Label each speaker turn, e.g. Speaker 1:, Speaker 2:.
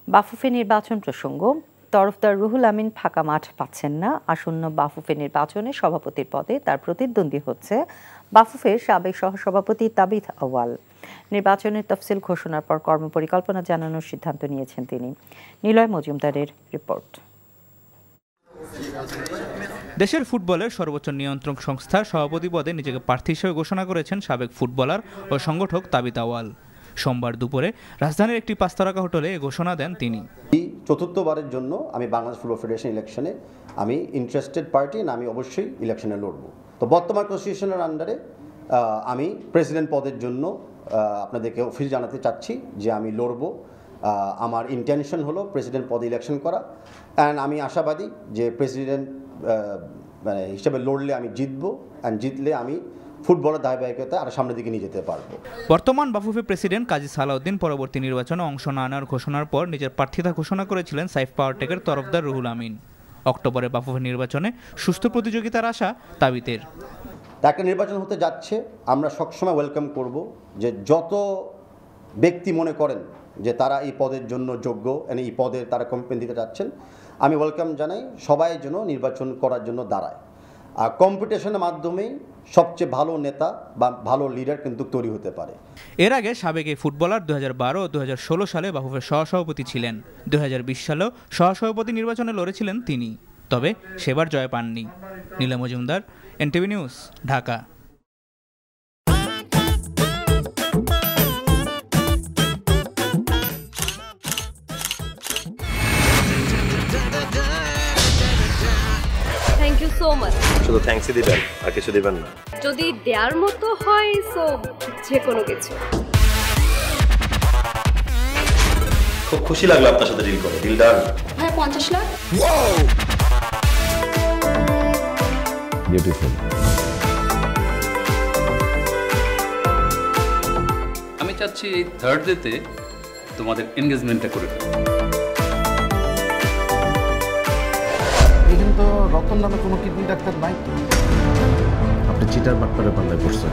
Speaker 1: বাফুফে নির্বাচন প্রসঙ্গ, তরফদার রুহুল আমিন ফাঁকা মাঠ পাচ্ছেন না। আসন্ন বাফুফে নির্বাচনে সভাপতির পদে তার প্রতিদ্বন্দ্বী হচ্ছে বাফুফের সাবেক সহসভাপতি তাবিথ আউয়াল। নির্বাচনের তফসিল ঘোষণার পর কর্মপরিকল্পনা জানানোর সিদ্ধান্ত নিয়েছেন তিনি। নিলয় মজুমদারের রিপোর্ট।
Speaker 2: দেশের ফুটবলের সর্বোচ্চ নিয়ন্ত্রক সংস্থার সভাপতি পদে নিজেকে প্রার্থী হিসেবে ঘোষণা করেছেন সাবেক ফুটবলার ও সংগঠক তাবিথ আউয়াল। সোমবার দুপুরে রাজধানীর একটি পাঁচতারকা হোটেলে ঘোষণা দেন তিনি।
Speaker 3: চতুর্থবারের জন্য আমি বাংলাদেশ ফুটবল ফেডারেশন ইলেকশনে আমি ইন্টারেস্টেড পার্টি না, আমি অবশ্যই ইলেকশনে লড়ব। তো বর্তমান কনস্টিটিউশনের আন্ডারে আমি প্রেসিডেন্ট পদের জন্য আপনাদেরকে অফিস জানাতে চাচ্ছি যে আমি লড়ব। আমার ইন্টেনশন হলো প্রেসিডেন্ট পদে ইলেকশন করা, অ্যান্ড আমি আশাবাদী যে প্রেসিডেন্ট হিসেবে লড়লে আমি জিতবো, অ্যান্ড জিতলে আমি ফুটবলের ধারাবাহিকতা আর সামনের দিকে নিয়ে যেতে পারবো।
Speaker 2: বর্তমান বাফুফে প্রেসিডেন্ট কাজী সালাউদ্দিন পরবর্তী নির্বাচনে অংশ না নেওয়ার ঘোষণার পর নিজের প্রার্থিতা ঘোষণা করেছিলেন সাইফ পাওয়ারটেকের তরফদার রুহুল আমিন। অক্টোবরে বাফুফে নির্বাচনে সুস্থ প্রতিযোগিতার আশা তাবিতের।
Speaker 3: একটা নির্বাচন হতে যাচ্ছে, আমরা সবসময় ওয়েলকাম করব যে যত ব্যক্তি মনে করেন যে তারা এই পদের জন্য যোগ্য, এই পদে তারা কম্পিটিশন দিতে যাচ্ছেন, আমি ওয়েলকাম জানাই। সবাই যেন নির্বাচন করার জন্য দাঁড়ায়, আর কম্পিটিশনের মাধ্যমেই সবচেয়ে ভালো নেতা বা ভালো লিডার কিন্তু তৈরি হতে পারে।
Speaker 2: এর আগে সাবেক এই ফুটবলার 2012 ও 2016 সালে বাফুফের সহসভাপতি ছিলেন। 2020 সালেও সহসভাপতি নির্বাচনে লড়েছিলেন তিনি, তবে সেবার জয় পাননি। Nilay Majumdar, NTV news, Dhaka.
Speaker 4: Thank you so much.
Speaker 5: শুধু থ্যাঙ্কসই দিবেন আর কিছু দিবেন না?
Speaker 4: যদি দেওয়ার মতো হয় সো যে কোনো কিছু।
Speaker 5: খুব খুশি লাগলো আপনার সাথে ডিল করে। Deal done.
Speaker 4: হ্যাঁ, 50 লাখ।
Speaker 5: বিউটিফুল।
Speaker 6: আমি চাচ্ছি এই থার্ড ডেতে তোমাদের এনগেজমেন্টটা করে ফেলো।
Speaker 7: এখানে তো রতন নামে কোনো কিডনি ডাক্তার নাই।
Speaker 5: আপনি চিটার বাটপারে পাল্লায় পড়ছেন।